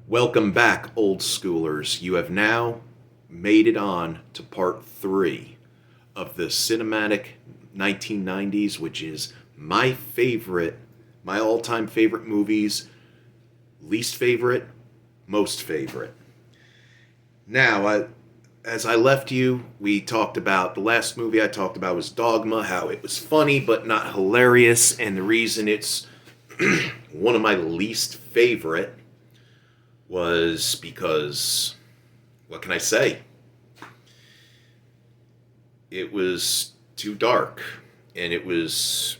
Welcome back, old schoolers. You have now made it on to part 3 of the cinematic 1990s, which is my favorite, my all-time favorite movies, least favorite, most favorite. Now, as I left you, we talked about, the last movie I talked about was Dogma, how it was funny but not hilarious, and the reason it's one of my least favorite was because, what can I say? It was too dark, and it was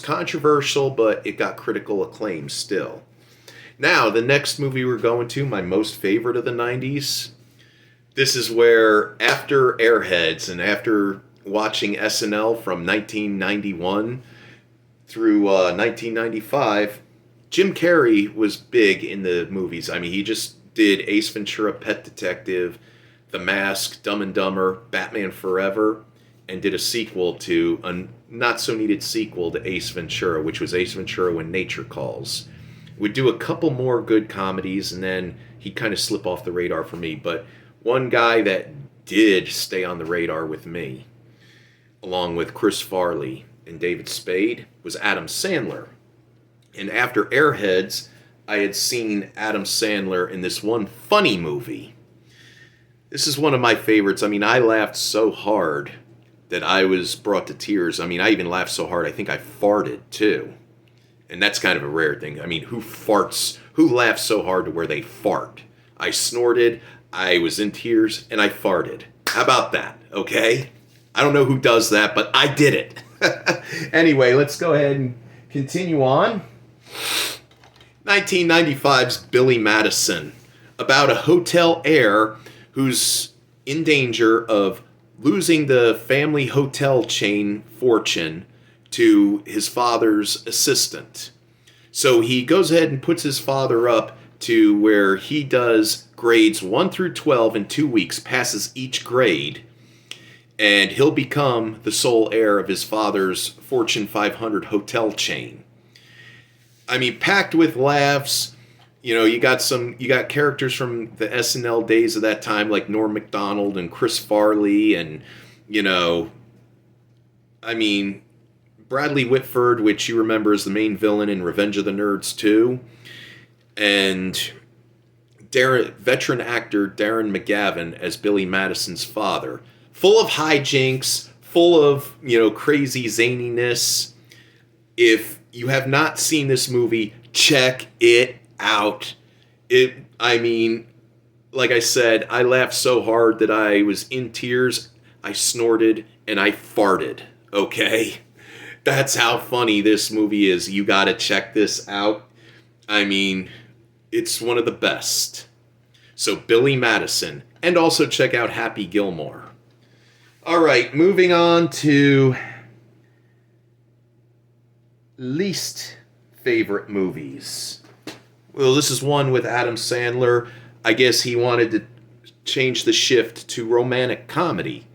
controversial, but it got critical acclaim still. Now, the next movie we're going to, my most favorite of the 90s, this is where, after Airheads and after watching SNL from 1991 through 1995, Jim Carrey was big in the movies. I mean, he just did Ace Ventura, Pet Detective, The Mask, Dumb and Dumber, Batman Forever, and did a sequel to, a not-so-needed sequel to Ace Ventura, which was Ace Ventura When Nature Calls. Would do a couple more good comedies, and then he'd kind of slip off the radar for me. But one guy that did stay on the radar with me, along with Chris Farley and David Spade, was Adam Sandler. And after Airheads, I had seen Adam Sandler in this one funny movie. This is one of my favorites. I mean, I laughed so hard that I was brought to tears. I mean, I even laughed so hard, I think I farted too. And that's kind of a rare thing. I mean, who laughs so hard to where they fart? I snorted, I was in tears, and I farted. How about that, okay? I don't know who does that, but I did it. Anyway, let's go ahead and continue on. 1995's Billy Madison, about a hotel heir who's in danger of losing the family hotel chain fortune to his father's assistant. So he goes ahead and puts his father up to where he does grades 1 through 12 in 2 weeks, passes each grade, and he'll become the sole heir of his father's Fortune 500 hotel chain. I mean, packed with laughs. You know, you got characters from the SNL days of that time, like Norm Macdonald and Chris Farley, and, Bradley Whitford, which you remember as the main villain in Revenge of the Nerds 2, and veteran actor Darren McGavin as Billy Madison's father. Full of hijinks, full of, crazy zaniness. If you have not seen this movie, check it out. Like I said, I laughed so hard that I was in tears, I snorted, and I farted, okay? That's how funny this movie is. You gotta check this out. It's one of the best. So Billy Madison, and also check out Happy Gilmore. Alright, moving on to least favorite movies. Well, this is one with Adam Sandler. I guess he wanted to change the shift to romantic comedy.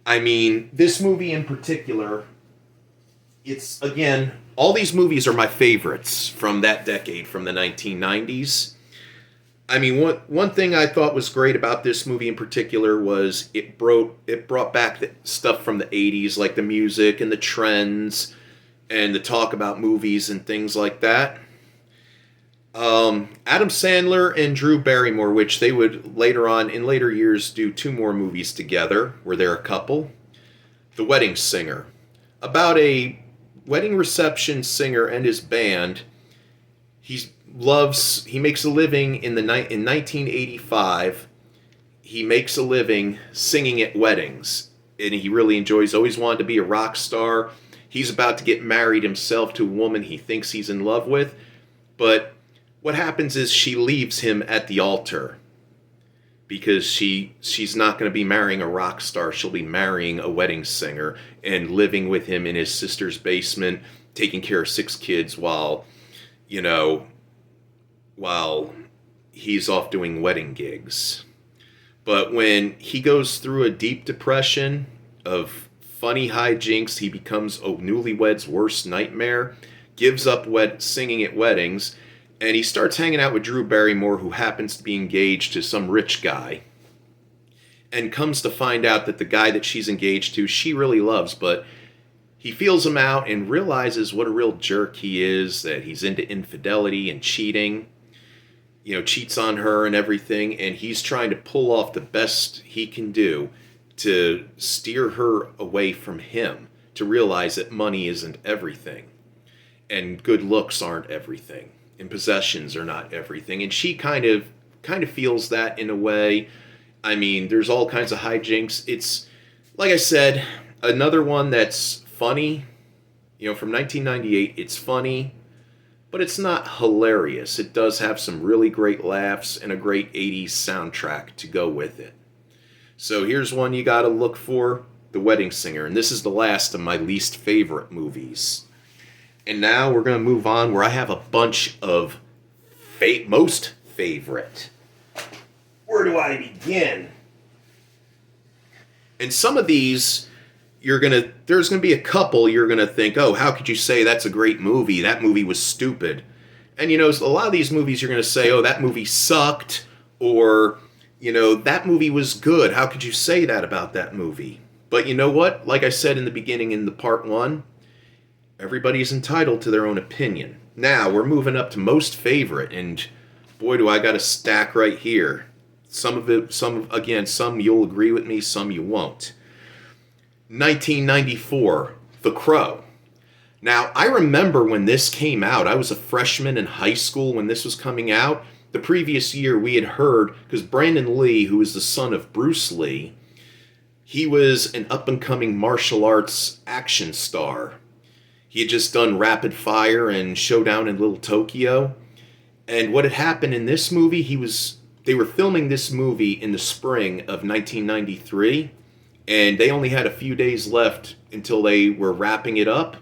This movie in particular, it's, again, all these movies are my favorites from that decade, from the 1990s. One thing I thought was great about this movie in particular was it brought back the stuff from the 80s, like the music and the trends and the talk about movies and things like that. Adam Sandler and Drew Barrymore, which they would in later years do 2 more movies together, where they're a couple. The Wedding Singer, about a wedding reception singer and his band. He makes a living in 1985. He makes a living singing at weddings, and he really enjoys. Always wanted to be a rock star. He's about to get married himself to a woman he thinks he's in love with, but what happens is she leaves him at the altar because she's not going to be marrying a rock star. She'll be marrying a wedding singer and living with him in his sister's basement, taking care of 6 kids while he's off doing wedding gigs. But when he goes through a deep depression of funny hijinks, he becomes a newlywed's worst nightmare, gives up singing at weddings, And he starts hanging out with Drew Barrymore, who happens to be engaged to some rich guy, and comes to find out that the guy that she's engaged to, she really loves, but he feels him out and realizes what a real jerk he is, that he's into infidelity and cheating, cheats on her and everything, and he's trying to pull off the best he can do to steer her away from him, to realize that money isn't everything, and good looks aren't everything, and possessions are not everything, and she kind of feels that in a way. I mean, there's all kinds of hijinks. It's, like I said, another one that's funny, from 1998. It's funny, but it's not hilarious. It does have some really great laughs and a great 80s soundtrack to go with it. So here's one you gotta look for, The Wedding Singer, and this is the last of my least favorite movies. And now we're gonna move on where I have a bunch of most favorite. Where do I begin? And some of these, there's gonna be a couple you're gonna think, oh, how could you say that's a great movie? That movie was stupid. And a lot of these movies you're gonna say, oh, that movie sucked, or that movie was good. How could you say that about that movie? But you know what? Like I said in the beginning in the part one, everybody's entitled to their own opinion. Now we're moving up to most favorite, and boy, do I got a stack right here. Some you'll agree with me, some you won't. 1994, The Crow. Now, I remember when this came out. I was a freshman in high school when this was coming out. The previous year, we had heard, because Brandon Lee, who is the son of Bruce Lee, he was an up-and-coming martial arts action star. He had just done Rapid Fire and Showdown in Little Tokyo. And what had happened in this movie, they were filming this movie in the spring of 1993, and they only had a few days left until they were wrapping it up.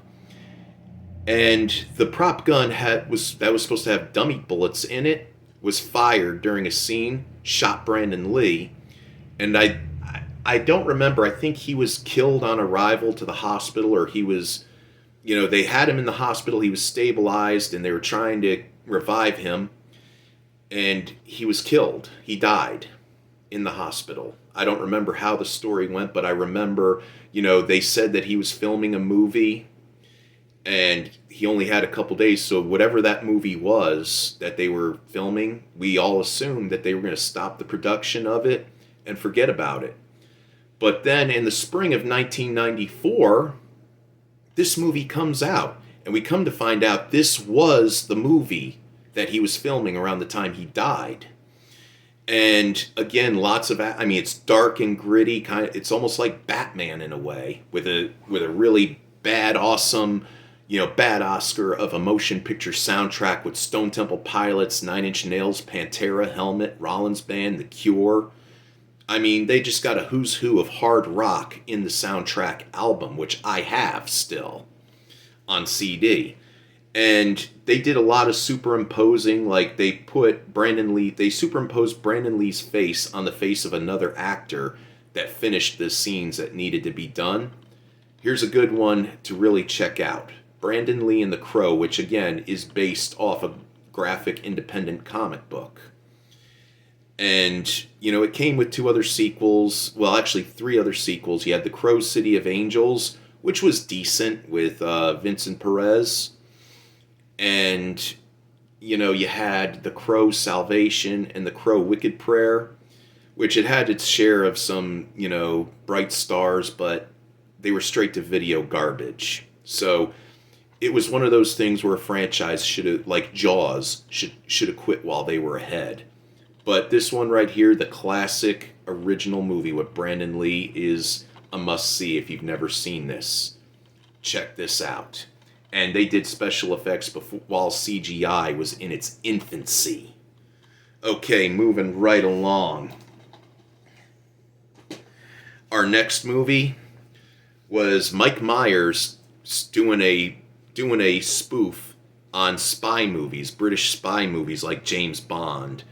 And the prop gun that was supposed to have dummy bullets in it was fired during a scene, shot Brandon Lee, and I don't remember. I think he was killed on arrival to the hospital, or he was, they had him in the hospital. He was stabilized, and they were trying to revive him, and he was killed. He died in the hospital. I don't remember how the story went, but I remember, they said that he was filming a movie, and he only had a couple days, so whatever that movie was that they were filming, we all assumed that they were going to stop the production of it and forget about it. But then in the spring of 1994, this movie comes out, and we come to find out this was the movie that he was filming around the time he died. And again, it's dark and gritty, it's almost like Batman in a way, with a really bad, awesome, bad Oscar of a motion picture soundtrack with Stone Temple Pilots, Nine Inch Nails, Pantera, Helmet, Rollins Band, The Cure. They just got a who's who of hard rock in the soundtrack album, which I have still on CD. And they did a lot of superimposing, like they superimposed Brandon Lee's face on the face of another actor that finished the scenes that needed to be done. Here's a good one to really check out. Brandon Lee and The Crow, which again is based off a graphic independent comic book. And, it came with 2 other sequels. Well, actually 3 other sequels. You had The Crow City of Angels, which was decent with Vincent Perez. And, you had The Crow Salvation and The Crow Wicked Prayer, which it had its share of some, bright stars, but they were straight to video garbage. So it was one of those things where a franchise should have, like Jaws, should have quit while they were ahead. But this one right here, the classic original movie with Brandon Lee, is a must-see if you've never seen this. Check this out. And they did special effects while CGI was in its infancy. Okay, moving right along. Our next movie was Mike Myers doing a spoof on spy movies, British spy movies like James Bond.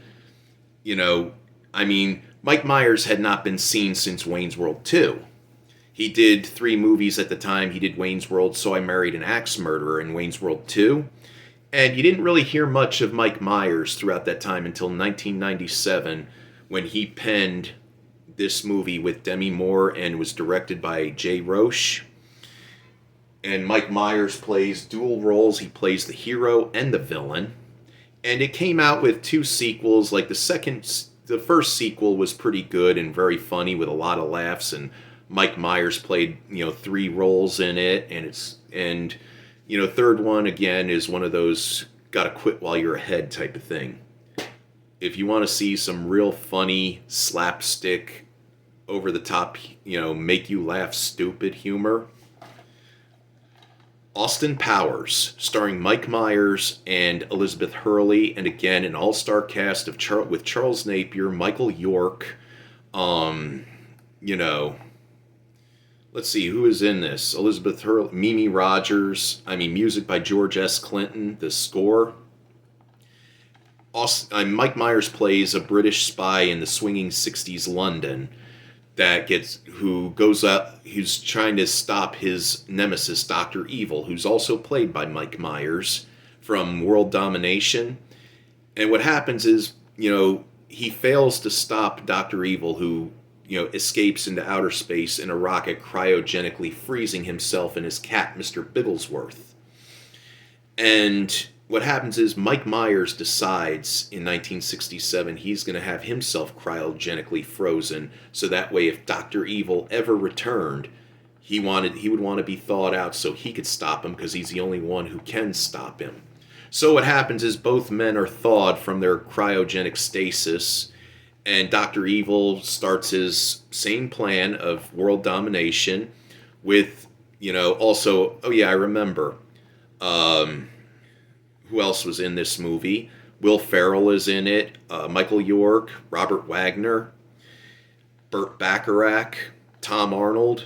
Mike Myers had not been seen since Wayne's World 2. He did 3 movies at the time. He did Wayne's World, So I Married an Axe Murderer, and Wayne's World 2. And you didn't really hear much of Mike Myers throughout that time until 1997 when he penned this movie with Demi Moore and was directed by Jay Roche. And Mike Myers plays dual roles. He plays the hero and the villain. And it came out with 2 sequels. Like the first sequel was pretty good and very funny with a lot of laughs. And Mike Myers played 3 roles in it. And third one again is one of those gotta quit while you're ahead type of thing. If you want to see some real funny slapstick, over the top, make you laugh stupid humor, Austin Powers, starring Mike Myers and Elizabeth Hurley, and again an all-star cast with Charles Napier, Michael York, let's see who is in this. Elizabeth Hurley, Mimi Rogers. Music by George S. Clinton. The score. Mike Myers plays a British spy in the swinging '60s London who's trying to stop his nemesis, Dr. Evil, who's also played by Mike Myers from World Domination. And what happens is, he fails to stop Dr. Evil, who, escapes into outer space in a rocket, cryogenically freezing himself and his cat, Mr. Bigglesworth. And what happens is Mike Myers decides in 1967 he's going to have himself cryogenically frozen, so that way if Dr. Evil ever returned, he would want to be thawed out so he could stop him, because he's the only one who can stop him. So what happens is both men are thawed from their cryogenic stasis, and Dr. Evil starts his same plan of world domination with, also, oh yeah, I remember, who else was in this movie? Will Ferrell is in it. Michael York, Robert Wagner, Burt Bacharach, Tom Arnold.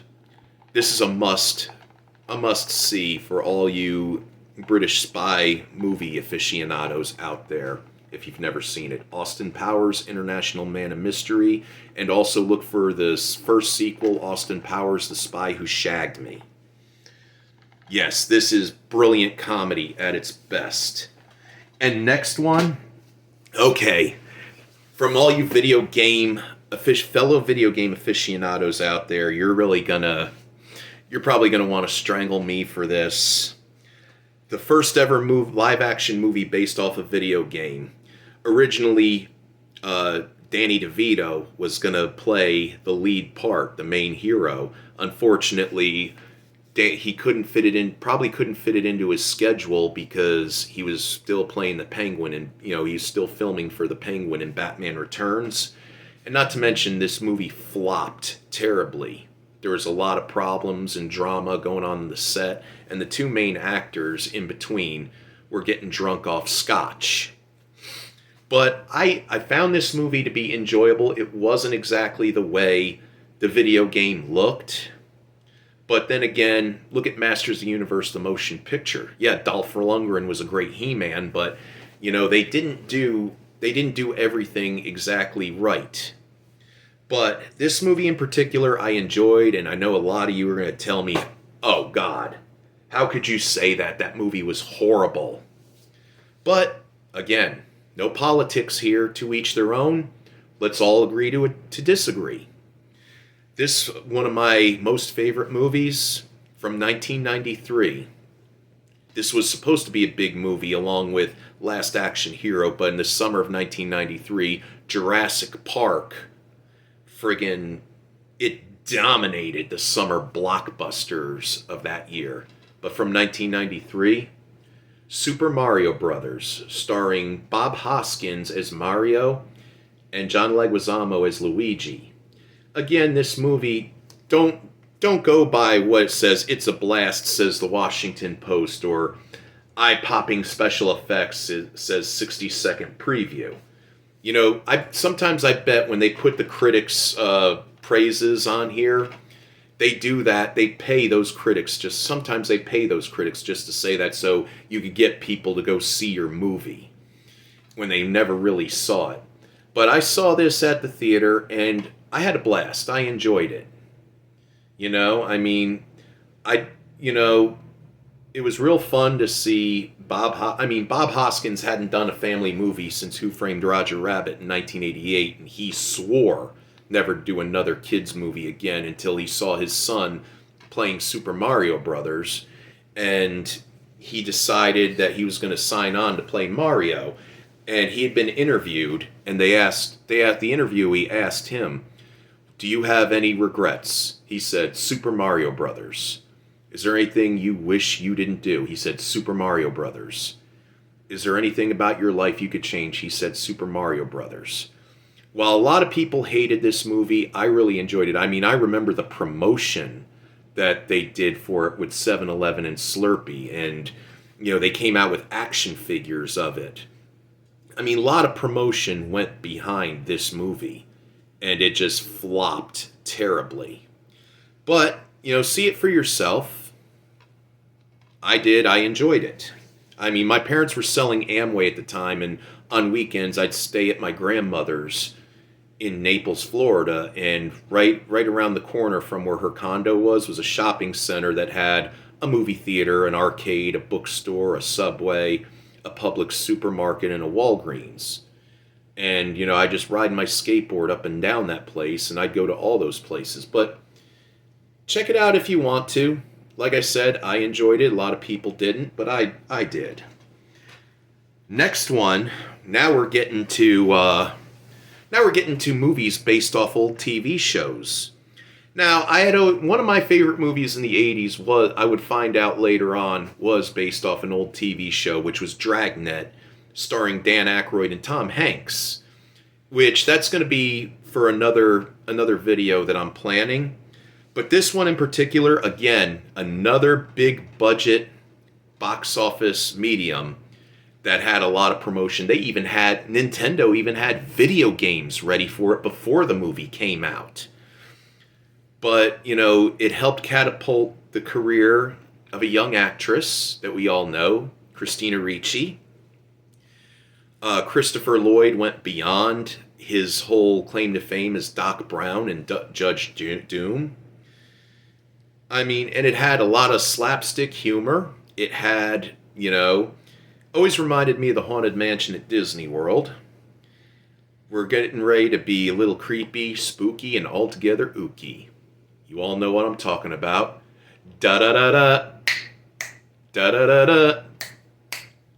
This is a must see for all you British spy movie aficionados out there if you've never seen it. Austin Powers, International Man of Mystery, and also look for this first sequel, Austin Powers, The Spy Who Shagged Me. Yes, this is brilliant comedy at its best. And next one, okay, from all you fellow video game aficionados out there, you're probably gonna want to strangle me for this. The first ever live action movie based off a video game. Originally, Danny DeVito was gonna play the lead part, the main hero. Unfortunately, he couldn't fit it into his schedule because he was still playing the Penguin, and he's still filming for the Penguin in Batman Returns. And not to mention, this movie flopped terribly. There was a lot of problems and drama going on the set, and the 2 main actors in between were getting drunk off scotch. But I found this movie to be enjoyable. It wasn't exactly the way the video game looked. But then again, look at Masters of the Universe, the motion picture. Yeah, Dolph Lundgren was a great He-Man, but they didn't do everything exactly right. But this movie in particular I enjoyed, and I know a lot of you are going to tell me, "Oh God, how could you say that? That movie was horrible." But again, no politics here, to each their own. Let's all agree to disagree. This one of my most favorite movies from 1993. This was supposed to be a big movie along with Last Action Hero, but in the summer of 1993, Jurassic Park, it dominated the summer blockbusters of that year. But from 1993, Super Mario Brothers, starring Bob Hoskins as Mario and John Leguizamo as Luigi. Again, this movie, don't go by what it says. It's a blast, says the Washington Post, or eye-popping special effects, it says 60-second preview. Sometimes I bet when they put the critics' praises on here, they do that. They pay those critics to say that so you could get people to go see your movie when they never really saw it. But I saw this at the theater, and I had a blast. I enjoyed it. it was real fun to see Bob Hoskins hadn't done a family movie since Who Framed Roger Rabbit in 1988, and he swore never to do another kids movie again until he saw his son playing Super Mario Brothers, and he decided that he was going to sign on to play Mario. And he had been interviewed, and the interviewee asked him, "Do you have any regrets?" He said, "Super Mario Brothers." "Is there anything you wish you didn't do?" He said, "Super Mario Brothers." "Is there anything about your life you could change?" He said, "Super Mario Brothers." While a lot of people hated this movie, I really enjoyed it. I mean, I remember the promotion that they did for it with 7-Eleven and Slurpee, and they came out with action figures of it. I mean, a lot of promotion went behind this movie, and it just flopped terribly. But, see it for yourself. I did. I enjoyed it. I mean, my parents were selling Amway at the time, and on weekends I'd stay at my grandmother's in Naples, Florida, and right around the corner from where her condo was a shopping center that had a movie theater, an arcade, a bookstore, a Subway, a Publix supermarket, and a Walgreens. And, I just ride my skateboard up and down that place, and I'd go to all those places. But check it out if you want to. Like I said, I enjoyed it. A lot of people didn't, but I did. Next one, now we're getting to movies based off old TV shows. Now, one of my favorite movies in the 80s I would find out later on, was based off an old TV show, which was Dragnet, starring Dan Aykroyd and Tom Hanks, which that's going to be for another video that I'm planning. But this one in particular, again, another big budget box office medium that had a lot of promotion. Nintendo even had video games ready for it before the movie came out. But, it helped catapult the career of a young actress that we all know, Christina Ricci. Christopher Lloyd went beyond his whole claim to fame as Doc Brown in Judge Doom. I mean, and it had a lot of slapstick humor. It had, always reminded me of the Haunted Mansion at Disney World. We're getting ready to be a little creepy, spooky, and altogether ooky. You all know what I'm talking about. Da-da-da-da. Da-da-da-da.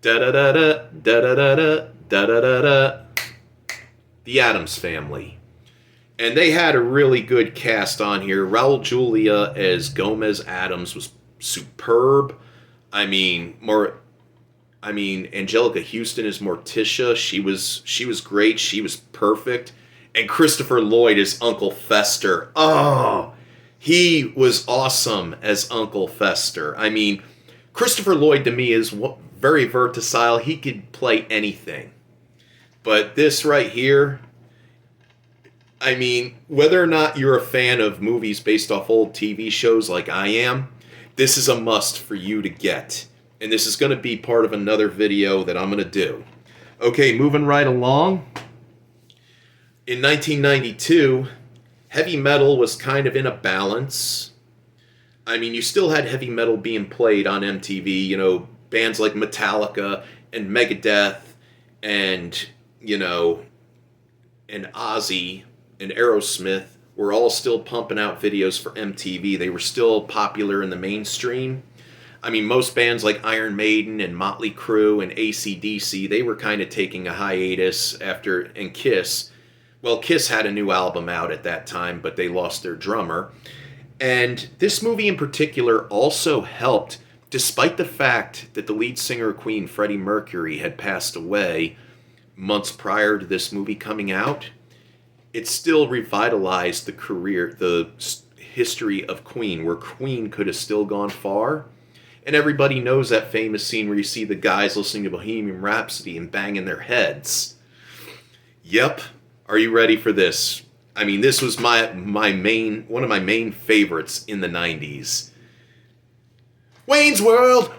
Da-da-da-da. Da-da-da-da. Da-da-da-da. The Addams Family. And they had a really good cast on here. Raul Julia as Gomez Addams was superb. I mean, Angelica Houston as Morticia. She was great. She was perfect. And Christopher Lloyd as Uncle Fester. Oh, he was awesome as Uncle Fester. I mean, Christopher Lloyd to me is very versatile. He could play anything. But this right here, I mean, whether or not you're a fan of movies based off old TV shows like I am, this is a must for you to get. And this is going to be part of another video that I'm going to do. Okay, moving right along. In 1992, heavy metal was kind of in a balance. I mean, you still had heavy metal being played on MTV, bands like Metallica and Megadeth and, and Ozzy and Aerosmith were all still pumping out videos for MTV. They were still popular in the mainstream. I mean, most bands like Iron Maiden and Motley Crue and AC/DC, they were kind of taking a hiatus and Kiss. Well, Kiss had a new album out at that time, but they lost their drummer. And this movie in particular also helped, despite the fact that the lead singer of Queen, Freddie Mercury, had passed away months prior to this movie coming out. It still revitalized the history of Queen, where Queen could have still gone far. And everybody knows that famous scene where you see the guys listening to Bohemian Rhapsody and banging their heads. Yep. Are you ready for this? I mean, this was one of my main favorites in the 90s. Wayne's World,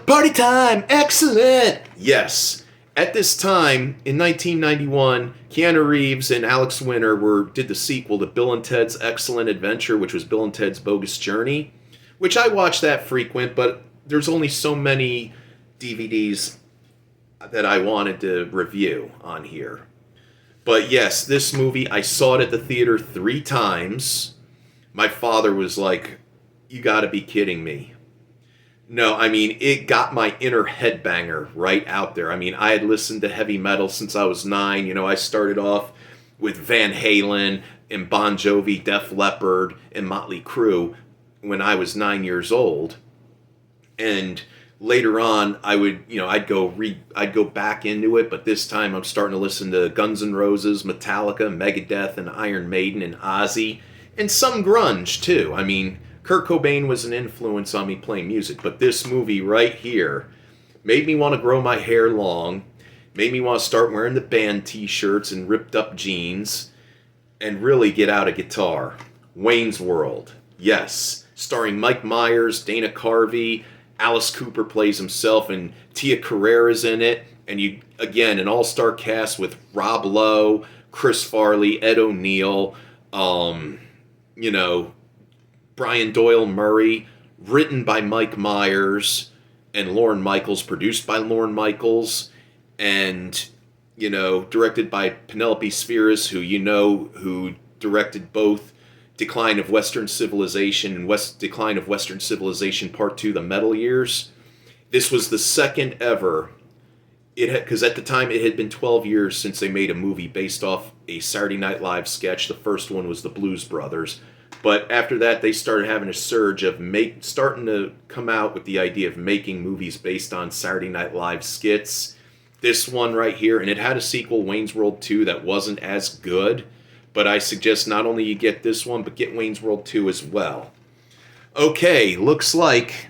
party time, excellent! Yes. At this time, in 1991, Keanu Reeves and Alex Winter did the sequel to Bill and Ted's Excellent Adventure, which was Bill and Ted's Bogus Journey, which I watched that frequent, but there's only so many DVDs that I wanted to review on here. But yes, this movie, I saw it at the theater 3 times. My father was like, "You gotta be kidding me." No, I mean, it got my inner headbanger right out there. I mean, I had listened to heavy metal since I was 9. You know, I started off with Van Halen and Bon Jovi, Def Leppard, and Motley Crue when I was 9 years old. And later on, I'd go back into it, but this time I'm starting to listen to Guns N' Roses, Metallica, Megadeth, and Iron Maiden, and Ozzy, and some grunge too. I mean, Kurt Cobain was an influence on me playing music, but this movie right here made me want to grow my hair long, made me want to start wearing the band t-shirts and ripped up jeans, and really get out a guitar. Wayne's World, yes, starring Mike Myers, Dana Carvey, Alice Cooper plays himself, and Tia Carrere's in it, and an all-star cast with Rob Lowe, Chris Farley, Ed O'Neill, Brian Doyle Murray, written by Mike Myers and Lorne Michaels, produced by Lorne Michaels, and, directed by Penelope Spheris, who directed both Decline of Western Civilization and Decline of Western Civilization Part 2, The Metal Years. This was the second ever, because at the time it had been 12 years since they made a movie based off a Saturday Night Live sketch. The first one was The Blues Brothers. But after that, they started having a surge of starting to come out with the idea of making movies based on Saturday Night Live skits. This one right here, and it had a sequel, Wayne's World 2, that wasn't as good. But I suggest not only you get this one, but get Wayne's World 2 as well. Okay, looks like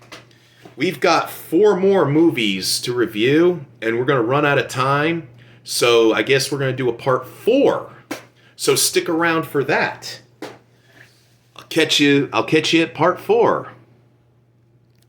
we've got 4 more movies to review, and we're going to run out of time. So I guess we're going to do a part 4. So stick around for that. I'll catch you at part 4.